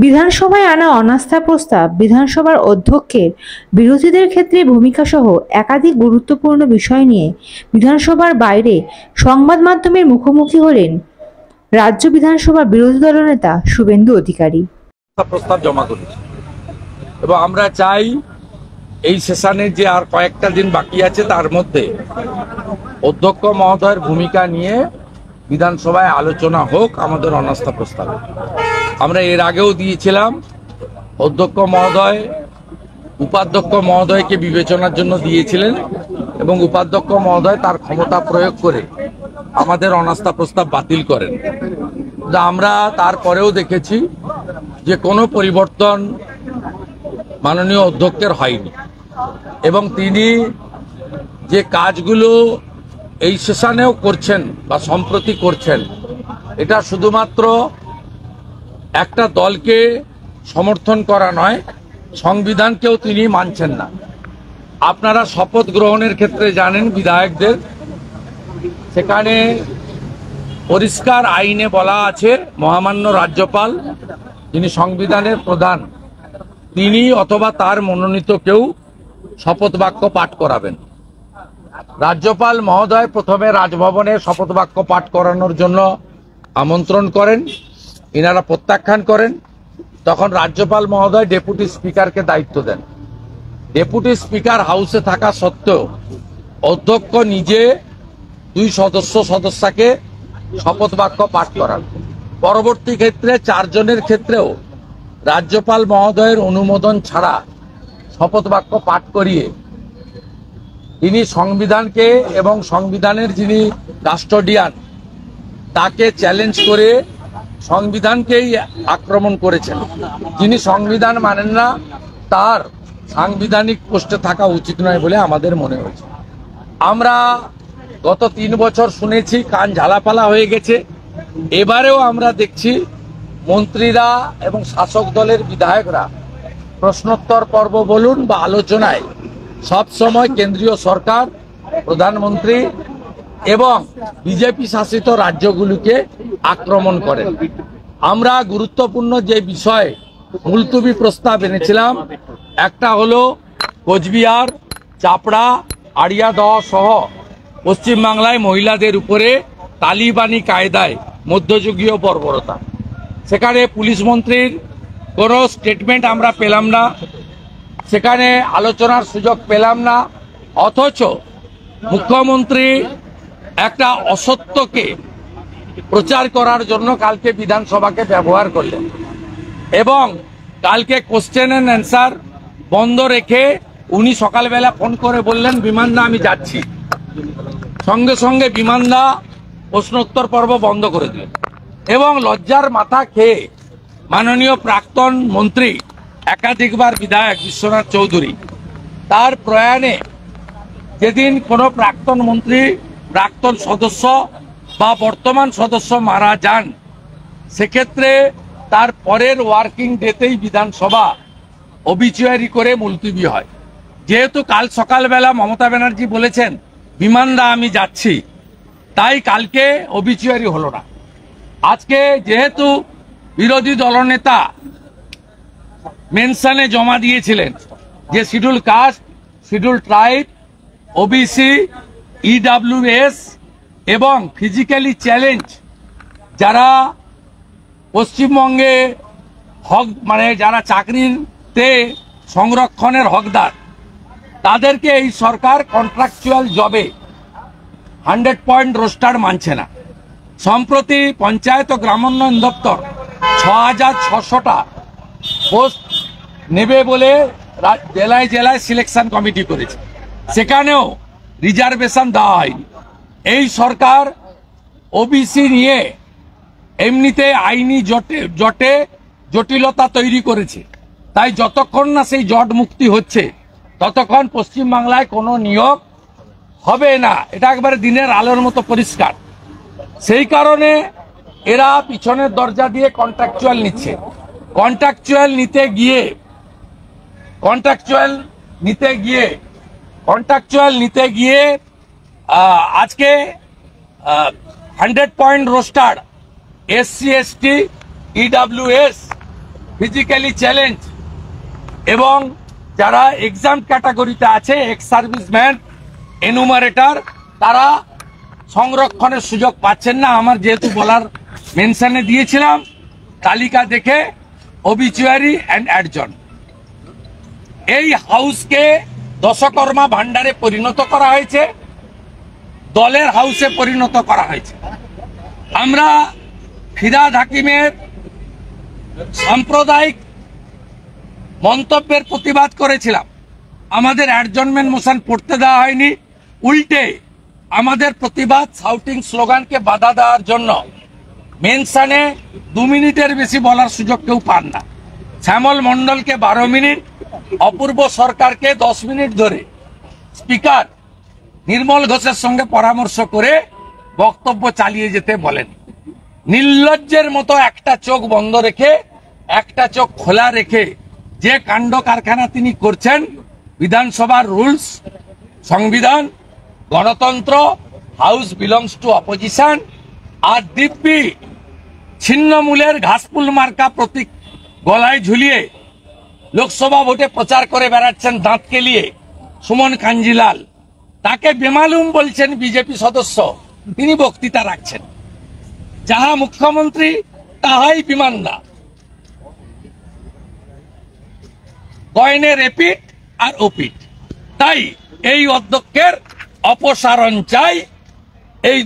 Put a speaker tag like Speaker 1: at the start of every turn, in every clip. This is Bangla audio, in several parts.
Speaker 1: বিধানসভায় আনা অনাস্থা প্রস্তাব, বিধানসভার অধ্যক্ষের বিরোধীদের ক্ষেত্রে ভূমিকা সহ একাধিক গুরুত্বপূর্ণ বিষয় নিয়ে বিধানসভার বাইরে সংবাদ মাধ্যমের মুখোমুখি হলেন রাজ্য বিধানসভার বিরোধী দলনেতা শুভেন্দু অধিকারী।
Speaker 2: প্রস্তাব জমা করেছি এবং আমরা চাই এই সেশনে যে আর কয়েকটা দিন বাকি আছে তার মধ্যে অধ্যক্ষ মহোদয়ের ভূমিকা নিয়ে বিধানসভায় আলোচনা হোক আমাদের অনাস্থা প্রস্তাবে। আমরা এর আগেও দিয়েছিলাম, অধ্যক্ষ মহোদয় উপাধ্যক্ষ মহোদয়কে বিবেচনার জন্য দিয়েছিলেন এবং উপাধ্যক্ষ মহোদয় তার ক্ষমতা প্রয়োগ করে আমাদের অনাস্থা প্রস্তাব বাতিল করেন। আমরা তারপরেও দেখেছি যে কোনো পরিবর্তন মাননীয় অধ্যক্ষের হয়নি এবং তিনি যে কাজগুলো এই সেশনেও করছেন বা সম্প্রতি করছেন, এটা শুধুমাত্র একটা দলকে সমর্থন করা নয়, সংবিধানকেও তিনি মানছেন না। আপনারা শপথ গ্রহণের ক্ষেত্রে জানেন বিধায়কদের, সেখানে পরিষ্কার আইনে বলা আছে মহামান্য রাজ্যপাল, যিনি সংবিধানের প্রধান, তিনি অথবা তার মনোনীত কেউ শপথ বাক্য পাঠ করাবেন। রাজ্যপাল মহোদয় প্রথমে রাজভবনে শপথ বাক্য পাঠ করানোর জন্য আমন্ত্রণ করেন, এনারা প্রত্যাখ্যান করেন। তখন রাজ্যপাল মহোদয় ডেপুটি স্পিকারকে দায়িত্ব দেন। ডেপুটি স্পিকার হাউসে থাকা সত্ত্বেও অধ্যক্ষ নিজে দুই সদস্যকে শপথ বাক্য পাঠ করান। পরবর্তী ক্ষেত্রে 4 জনের ক্ষেত্রেও রাজ্যপাল মহোদয়ের অনুমোদন ছাড়া শপথ বাক্য পাঠ করিয়ে তিনি সংবিধানকে এবং সংবিধানের যিনি কাস্টোডিয়ান তাকে চ্যালেঞ্জ করে সংবিধানকেই আক্রমণ করেছেন। যিনি সংবিধান মানেন না তার সাংবিধানিক পোস্টে থাকা উচিত নয় বলে আমাদের মনে হয়েছে। আমরা গত 3 বছর শুনেছি, কান ঝালাপালা হয়ে গেছে। এবারেও আমরা দেখছি মন্ত্রীরা এবং শাসক দলের বিধায়করা প্রশ্নোত্তর পর্ব বলুন বা আলোচনায় সব সময় কেন্দ্রীয় সরকার, প্রধানমন্ত্রী এবং বিজেপি শাসিত রাজ্যগুলিকে আক্রমণ করেন। আমরা গুরুত্বপূর্ণ যে বিষয়ে মুলতবি প্রস্তাব এনেছিলাম, একটা হলো কোচবিহার, চাপড়া, আড়িয়াদহ সহ পশ্চিমবাংলায় মহিলাদের উপরে তালিবানি কায়দায় মধ্যযুগীয় বর্বরতা। সেখানে পুলিশ মন্ত্রীর কোনো স্টেটমেন্ট আমরা পেলাম না, সেখানে আলোচনার সুযোগ পেলাম না। অথচ মুখ্যমন্ত্রী একটা অসত্যকে প্রচার করার জন্য কালকে বিধানসভাকে ব্যবহার করলেন এবং কালকে কোশ্চেন অ্যান্ড অ্যান্সার বন্ধ রেখে উনি সকালবেলা ফোন করে বললেন বিমানদা আমি যাচ্ছি, সঙ্গে সঙ্গে বিমানদা প্রশ্নোত্তর পর্ব বন্ধ করে দিলেন এবং লজ্জার মাথা খেয়ে মাননীয় প্রাক্তন মন্ত্রী, একাধিকবার বিধায়ক বিশ্বনাথ চৌধুরী, তার প্রয়াণে যেদিন কোনো প্রাক্তন মন্ত্রী, প্রাক্তন সদস্য বা বর্তমান সদস্য মারা যান, সেক্ষেত্রে তার পরের ওয়ার্কিং ডেতেই বিধানসভা অবিচুয়ারি করে মুলতবি হয়। যেহেতু কাল সকালবেলা মমতা ব্যানার্জি বলেছেন বিমানদা আমি যাচ্ছি, তাই কালকে অবিচুয়ারি হলো না। আজকে যেহেতু বিরোধী দলনেতা মেনশনে জমা দিয়েছিলেন যে schedule caste, schedule tribe, OBC, EWS এবং ফিজিক্যালি চ্যালেঞ্জ যারা পশ্চিমবঙ্গে হক মানে যারা চাকরিতে সংরক্ষণের হকদার, তাদেরকে এই সরকার কন্ট্রাকচুয়াল জবে 100 পয়েন্ট রোস্টার মানছে না। সম্প্রতি পঞ্চায়েত ও গ্রামোন্নয়ন দপ্তর 6600টা পোস্ট নেবে বলে জেলায় জেলায় সিলেকশন কমিটি করেছে, সেখানেও রিজার্ভেশন দেওয়া হয়নি। এই সরকার ওবিসি নিয়ে এমনিতে আইনি জটে জটিলতা তৈরি করেছে, তাই যতক্ষণ না সেই জট মুক্তি হচ্ছে ততক্ষণ পশ্চিমবাংলায় কোনো নিয়োগ হবে না। এটা একবারে দিনের আলোর মতো পরিষ্কার। সেই কারণে এরা পিছনের দরজা দিয়ে কন্ট্রাকচুয়াল নিচ্ছে। কন্ট্রাকচুয়াল নিতে গিয়ে আজকে 100 point roaster SC ST EWS physically challenge এবং যারা এক্সাম ক্যাটাগরিতে আছে, এক্স সার্ভিসম্যান, এনুমারেটর, তারা সংরক্ষণের সুযোগ পাচ্ছেন না। আমার যেহেতু বলার মেনশনে দিয়েছিলাম, তালিকা দেখে অবিচুয়ারি অ্যান্ড অ্যাডজন, এই হাউসকে দশকর্মা ভান্ডারে পরিণত করা হয়েছে, দলের হাউসে পরিণত করা হয়েছে। আমরা ফিরহাদ হাকিমের সাম্প্রদায়িক মন্তব্যের প্রতিবাদ করেছিলাম, আমাদের অ্যাডজনমেন্ট মোশন পড়তে দেওয়া হয়নি, উল্টে আমাদের প্রতিবাদ শাউটিং স্লোগানকে বাধা দেওয়ার জন্য মেনশনে 2 মিনিটের বেশি বলার সুযোগ কেউ পান না। শ্যামল মণ্ডলকে 12 মিনিট, অপূর্ব সরকারকে 10 মিনিট ধরে স্পিকার নির্মল ঘোষের সঙ্গে পরামর্শ করে বক্তব্য চালিয়ে যেতে বলেন। নির্লজ্জের মতো একটা চোখ বন্ধ রেখে একটা চোখ খোলা রেখে যে কাণ্ড কারখানা তিনি করছেন, বিধানসভার রুলস, সংবিধান, গণতন্ত্র, হাউস বিলংস টু অপোজিশন, আর দিব্যি ছিন্নমূলের ঘাসফুল মার্কা প্রতীক গলায় ঝুলিয়ে লোকসভা ভোটে প্রচার করে বেড়াচ্ছেন দাঁত কেলিয়ে সুমন কাঞ্জিলাল, তাকে বেমালুম বলছেন বিজেপি সদস্য, তিনি বক্তৃতা রাখছেন। যাহা মুখ্যমন্ত্রী তাহাই বিমানদা, কয়েনের এপিট আর ওপিট। তাই এই অধ্যক্ষের অপসারণ চাই, এই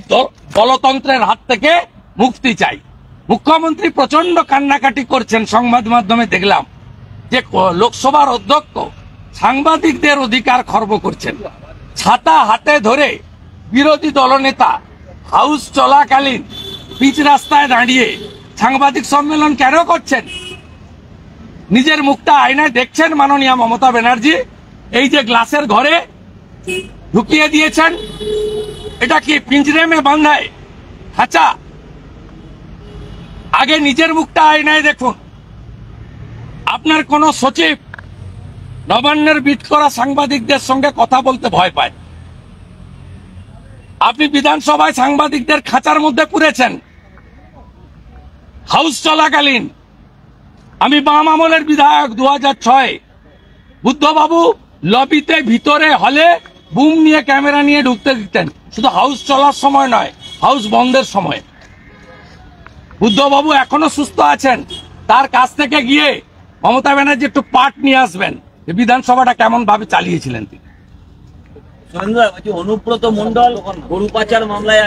Speaker 2: দলতন্ত্রের হাত থেকে মুক্তি চাই। মুখ্যমন্ত্রী প্রচন্ড কান্নাকাটি করছেন, সংবাদ মাধ্যমে দেখলাম যে লোকসভার অধ্যক্ষ সাংবাদিকদের অধিকার খর্ব করছেন। ছাতা হাতে ধরে বিরোধী দলনেতা হাউস চলাকালীন পিচ রাস্তায় দাঁড়িয়ে সাংবাদিক সম্মেলন কেন করছেন? নিজের মুখটা আয়নায় দেখছেন মাননীয় মমতা ব্যানার্জি? এই যে গ্লাসের ঘরে ঢুকিয়ে দিয়েছেন, এটা কি পিঞ্জরে মে বাঁধায় খাঁচা? আগে নিজের মুখটা আয়নায় দেখুন। আপনার কোন সচিব নবান্নের বিট করা সাংবাদিকদের সঙ্গে কথা বলতে ভয় পায়। আপনি বিধানসভায় সাংবাদিকদের খাঁচার মধ্যে পুরেছেন হাউস চলাকালীন। আমি বাম আমলের বিধায়ক 2006, বুদ্ধবাবু লবিতে ভিতরে হলে বুম নিয়ে ক্যামেরা নিয়ে ঢুকতে দিতেন, শুধু হাউস চলার সময় নয়, হাউস বন্ধের সময়। বুদ্ধবাবু এখনো সুস্থ আছেন, তার কাছ থেকে গিয়ে মমতা ব্যানার্জি একটু পাঠ নিয়ে আসবেন যে বিধানসভাটা কেমন ভাবে চালিয়েছিলেন তিনি।
Speaker 3: অনুব্রত মণ্ডল গরু পাচার মামলায়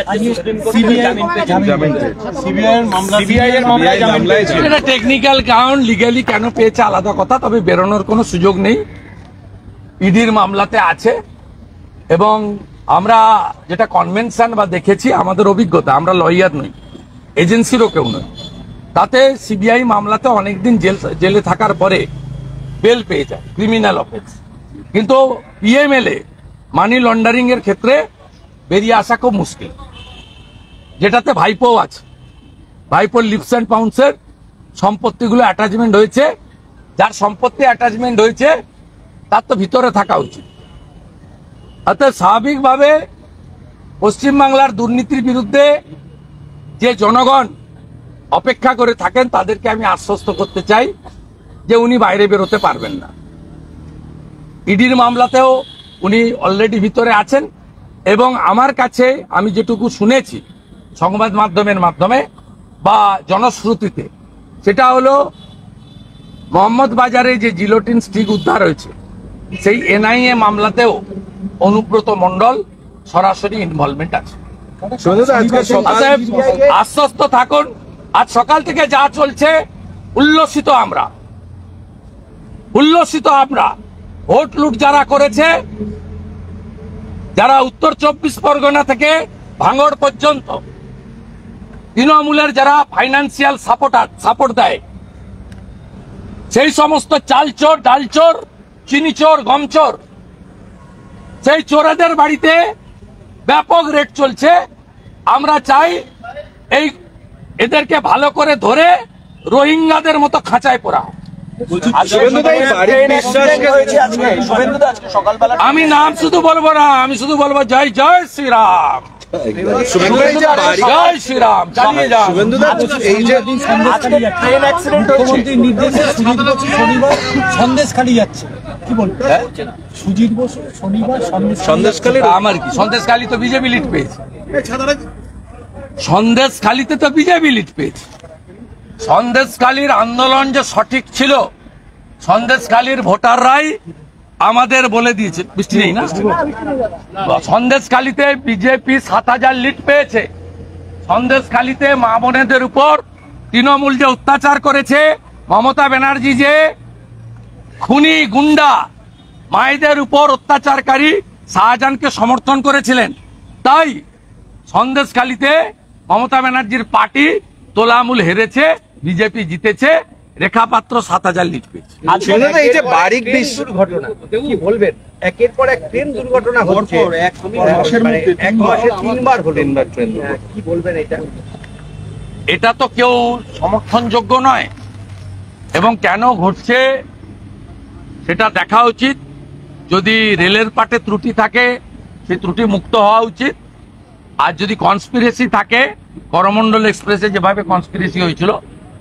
Speaker 2: এটা টেকনিক্যাল কারণ, লিগালি কেন পেয়েছে আলাদা কথা, তবে বেরোনোর কোনো সুযোগ নেই। ইডির মামলাতে আছে এবং আমরা যেটা কনভেনশন বা দেখেছি, আমাদের অভিজ্ঞতা, আমরা লয়ার নই, এজেন্সিরও কেউ নয়, তাতে সিবিআই মামলাতে অনেকদিন জেলে থাকার পরে বেল পেয়ে যায়, ক্রিমিনাল অফেন্স। কিন্তু পিএমএলএ মানি লন্ডারিং এর ক্ষেত্রে বেরিয়ে আসা খুব মুশকিল, যেটাতে ভাইপো আছে। ভাইপোর লিপস অ্যান্ড পাউন্সের সম্পত্তিগুলো অ্যাটাচমেন্ট হয়েছে, যার সম্পত্তি অ্যাটাচমেন্ট হয়েছে তার তো ভিতরে থাকা উচিত। অর্থাৎ স্বাভাবিকভাবে পশ্চিমবাংলার দুর্নীতির বিরুদ্ধে যে জনগণ অপেক্ষা করে থাকেন, তাদেরকে আমি আশ্বস্ত করতে চাই যে উনি বাইরে বেরোতে পারবেন না। ইডির মামলাতেও উনি অলরেডি ভিতরে আছেন এবং আমার কাছে আমি যেটুকু শুনেছি সংবাদ মাধ্যমের মাধ্যমে বা জনশ্রুতিতে, সেটা হলো মোহাম্মদ বাজারে যে জিলোটিন স্টিক উদ্ধার হয়েছে, সেই এনআইএ মামলাতেও অনুব্রত মণ্ডল সরাসরি ইনভলভমেন্ট আছে। আশ্বস্ত থাকুন, আজ সকাল থেকে যা চলছে উল্লসিত আমরা। ভোট লুট যারা করেছে, যারা উত্তর 24 পরগনা থেকে ভাঙড় পর্যন্ত তৃণমূলের যারা ফাইন্যান্সিয়াল সাপোর্ট দেয়, সেই সমস্ত চালচোর, ডালচোর, চিনিচোর, গমচোর, সেই চোরেদের বাড়িতে ব্যাপক রেড চলছে। আমরা চাই এদেরকে ভালো করে ধরে রোহিঙ্গাদের মতো খাঁচায় পড়া। আমি নাম শুধু বলবো না, আমি শুধু বলবো জয় জয় শ্রীরাম। জয় শ্রীরাম, চালিয়ে যান।
Speaker 4: এই যে
Speaker 2: ট্রেন অ্যাক্সিডেন্ট হচ্ছে,
Speaker 5: নির্দেশে সুজিত বসু শনিবার সন্দেশখালি যাচ্ছে, কি বলবো? সুজিত বসু শনিবার
Speaker 4: সন্দেশখালী
Speaker 2: আমার কি সন্দেশখালী তো বিজেপি লিড পেয়েছে, সন্দেশখালীতে তো বিজেপি লিড পেয়েছে। সন্দেশখালীর আন্দোলন যে সঠিক ছিল, সন্দেশখালীর ভোটাররাই আমাদের বলে দিয়েছে। বৃষ্টি নেই না, সন্দেশখালীতে বিজেপি 7,000 লিড পেয়েছে। সন্দেশখালীতে মা বোনেদের উপর তৃণমূল যে অত্যাচার করেছে, মমতা ব্যানার্জি যে খুনি গুন্ডা মায়েদের উপর অত্যাচারকারী শাহজাহানকে সমর্থন করেছিলেন, তাই সন্দেশখালীতে মমতা ব্যানার্জির পার্টি তোলামূল হেরেছে, বিজেপি জিতেছে, রেখা পাত্র 7,000 লিড পেয়েছে।
Speaker 4: এই যে বারিক
Speaker 5: ঘটনা কি বলবেন? একের পর এক ট্রেন দুর্ঘটনা হচ্ছে, এক মাসে 3বার হলো, কি বলবেন এটা?
Speaker 2: এটা তো কেউ সমর্থনযোগ্য নয়, এবং কেন ঘটছে সেটা দেখা উচিত। যদি রেলের পাটে ত্রুটি থাকে, সেই ত্রুটি মুক্ত হওয়া উচিত। আর যদি কনস্পিরেসি থাকে, করমণ্ডল এক্সপ্রেসে যেভাবে কনস্পিরেসি হয়েছিল,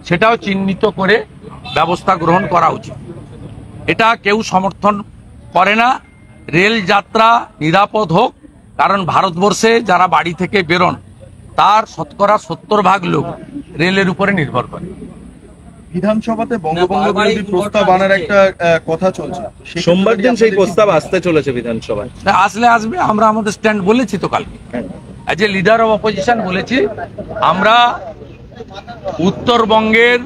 Speaker 2: সেটাও চিহ্নিত করে ব্যবস্থা গ্রহণ করা উচিত। এটা কেউ সমর্থন করে না। রেল যাত্রা নিরাপদ হোক, কারণ ভারতবর্ষে যারা বাড়ি থেকে বেরোন তার শতকরা 70% লোক রেলের উপরে নির্ভর করে।
Speaker 6: বিধানসভাতে বঙ্গবন্ধু বিরোধী প্রস্তাব আনার একটা কথা চলছে,
Speaker 4: সোমবার দিন সেই প্রস্তাব আসতে চলেছে বিধানসভায়।
Speaker 2: আসলে আসবে, আমরা আমাদের স্ট্যান্ড বলেছি তো কালকে, as a leader of opposition বলেছি, আমরা উত্তরবঙ্গের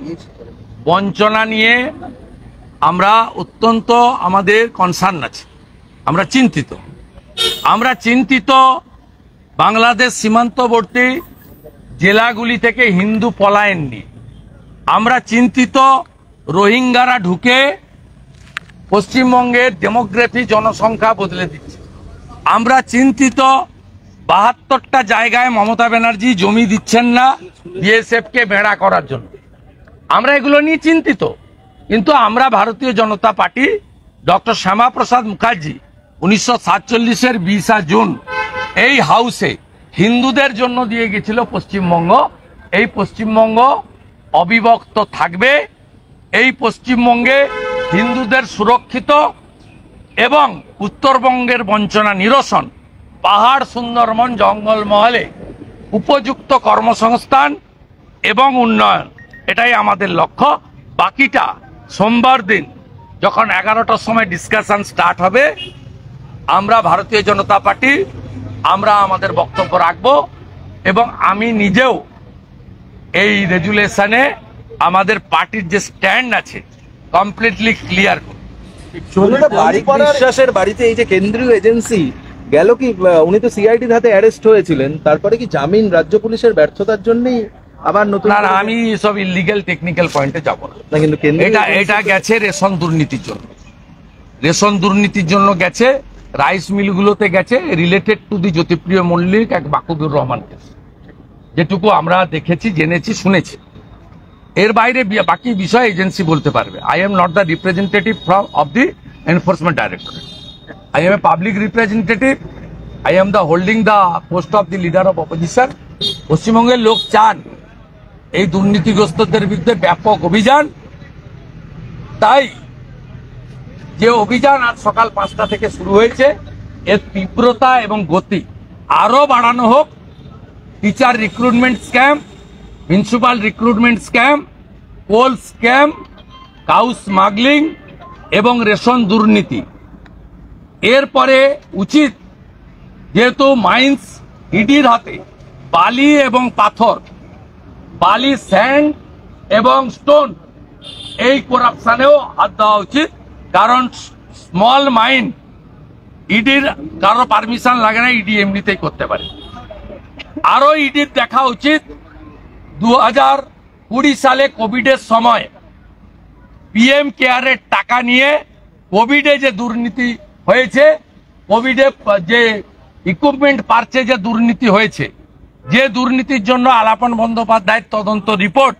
Speaker 2: বঞ্চনা নিয়ে আমরা অত্যন্ত আমাদের কনসার্ন আছে, আমরা চিন্তিত। বাংলাদেশ সীমান্তবর্তী জেলাগুলি থেকে হিন্দু পলায়ন নিয়ে আমরা চিন্তিত। রোহিঙ্গারা ঢুকে পশ্চিমবঙ্গের ডেমোগ্রাফি জনসংখ্যা বদলে দিচ্ছে। আমরা চিন্তিত 72টা জায়গায় মমতা ব্যানার্জি জমি দিচ্ছেন না বিএসএফ কে বেড়া করার জন্য। আমরা এগুলো নিয়ে চিন্তিত, কিন্তু আমরা ভারতীয় জনতা পার্টি ডক্টর শ্যামাপ্রসাদ মুখার্জি 1947-এর 20 জুন এই হাউসে হিন্দুদের জন্য দিয়ে গেছিল পশ্চিমবঙ্গ। এই পশ্চিমবঙ্গ অবিভক্ত থাকবে, এই পশ্চিমবঙ্গে হিন্দুদের সুরক্ষিত এবং উত্তরবঙ্গের বঞ্চনা নিরসন, পাহাড় সুন্দরবন জঙ্গলমহলে উপযুক্ত কর্মসংস্থান এবং উন্নয়ন, এটাই আমাদের লক্ষ্য। বাকিটা সোমবার দিন যখন 11টার সময় ডিসকাশন স্টার্ট হবে, আমরা ভারতীয় জনতা পার্টি আমরা আমাদের বক্তব্য রাখব, এবং আমি নিজেও এই রেজুলেশনে আমাদের পার্টির যে স্ট্যান্ড আছে কমপ্লিটলি ক্লিয়ার।
Speaker 4: বারিক বিশ্বাসের বাড়িতে এই যে কেন্দ্রীয় এজেন্সি গেল, কি উনি তো সিআইডির হাতে অ্যারেস্ট হয়েছিলেন, তারপরে কি জামিন রাজ্য পুলিশের ব্যর্থতার জন্যই আবার নতুন?
Speaker 2: না, আমি সব ইলিগাল টেকনিক্যাল পয়েন্টে যাব না,
Speaker 4: কিন্তু
Speaker 2: এটা গেছে রেশন দুর্নীতির জন্য। রেশন দুর্নীতির জন্য গেছে, রাইস মিলগুলোতে গেছে, related to the Jyotipriya Mallick এক বাকুবুর রহমান কেস, যেটুকু আমরা দেখেছি, জেনেছি, শুনেছি। এর বাইরে বাকি বিষয় এজেন্সি বলতে পারবে। I am not the representative of the enforcement directorate. I am a public representative. I am holding the post of the leader of opposition. পশ্চিমবঙ্গের লোক চান এই দুর্নীতিগ্রস্তদের বিরুদ্ধে ব্যাপক অভিযান। তাই যে অভিযান আজ সকাল 5টা থেকে শুরু হয়েছে, এর তীব্রতা এবং গতি আরো বাড়ানো হোক। Teacher recruitment scam, principal recruitment scam, coal scam, cow smuggling এবং রেশন দুর্নীতি। এরপরে উচিত, যেহেতু মাইন্স ইডির হাতে বালি এবং পাথর, বালি, স্যান্ড এবং স্টোন, এই করাপশনেও হাত দেওয়া উচিত। কারণ স্মল মাইন ইডির কারো পারমিশন লাগে না, ইডি এমনিতেই করতে পারে। আরো ইডির দেখা উচিত 2020 সালে কোভিডের সময় পিএম কেয়ারের টাকা নিয়ে কোভিডে যে দুর্নীতি হয়েছে, কোভিডে যে ইকুইপমেন্ট পারচেজে দুর্নীতি হয়েছে, যে দুর্নীতির জন্য আলাপন বন্দ্যোপাধ্যায়ের তদন্ত রিপোর্ট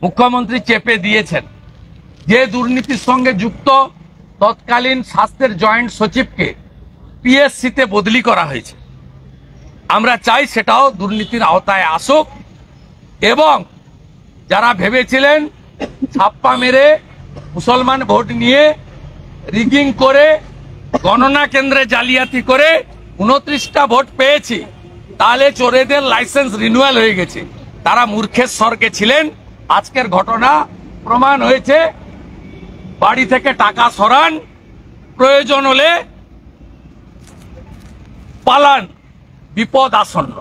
Speaker 2: মুখ্যমন্ত্রী চেপে দিয়েছেন, যে দুর্নীতির সঙ্গে যুক্ত তৎকালীন স্বাস্থ্যের জয়েন্ট সচিবকে পিএসসিতে বদলি করা হয়েছে, আমরা চাই সেটাও দুর্নীতির আওতায় আসুক। এবং যারা ভেবেছিলেন ছাপ্পা মেরে মুসলমান ভোট নিয়ে রিগিং করে গণনা কেন্দ্রে জালিয়াতি করে 29টা ভোট পেয়েছি, তাহলে চোরেদের লাইসেন্স রিনিউয়াল হয়ে গেছে, তারা মূর্খের স্বর্গে ছিলেন। আজকের ঘটনা প্রমাণ হয়েছে। বাড়ি থেকে টাকা সরান, প্রয়োজন হলে পালান, বিপদ আসন্ন।